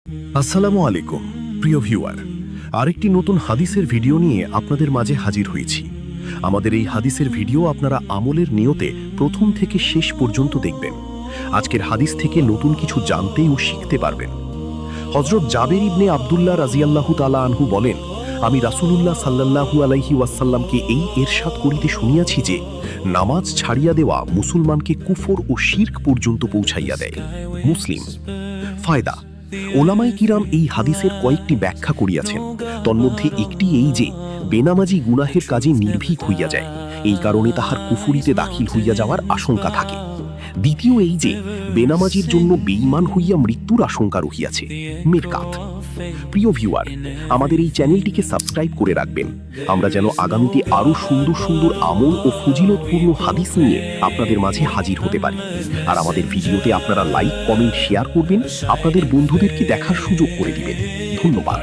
আসসালামু আলাইকুম প্রিয় ভিউয়ার, আরেকটি নতুন হাদিসের ভিডিও নিয়ে আপনাদের মাঝে হাজির হয়েছি। আমাদের এই হাদিসের ভিডিও আপনারা আমলের নিয়তে প্রথম থেকে শেষ পর্যন্ত দেখবেন। আজকের হাদিস থেকে নতুন কিছু জানতে ও শিখতে পারবেন। হযরত জাবের ইবনে আব্দুল্লাহ রাদিয়াল্লাহু তাআলা আনহু বলেন, আমি রাসূলুল্লাহ সাল্লাল্লাহু আলাইহি ওয়াসাল্লামকে এই ইরশাদ করিতে শুনিয়াছি যে, নামাজ ছাড়িয়া দেওয়া মুসলমানকে কুফর ও শিরক পর্যন্ত পৌঁছাইয়া দেয়। মুসলিম। ফায়দা: ওলামায়ে কিরাম এই হাদিসের কয়েকটি ব্যাখ্যা করিয়াছেন। তন্মধ্যে একটি এই যে, বেনামাজি গুনাহের কাজে নির্ভীক হইয়া যায়, এই কারণে তাহার কুফরিতে দাখিল হইয়া যাওয়ার আশঙ্কা থাকে। দ্বিতীয় এই যে, বেনামাজির জন্য বেঈমান হইয়া মৃত্যুর আশঙ্কা রহিয়াছে। মিরকাত। প্রিয় ভিউয়ার, আমাদের এই চ্যানেলটিকে সাবস্ক্রাইব করে রাখবেন, আমরা যেন আগামীতে আরো সুন্দর সুন্দর আমল ও ফজিলতপূর্ণ হাদিস নিয়ে আপনাদের মাঝে হাজির হতে পারি। আর আমাদের ভিডিওতে আপনারা লাইক, কমেন্ট, শেয়ার করবেন, আপনাদের বন্ধুদেরকে দেখার সুযোগ করে দিবেন। ধন্যবাদ।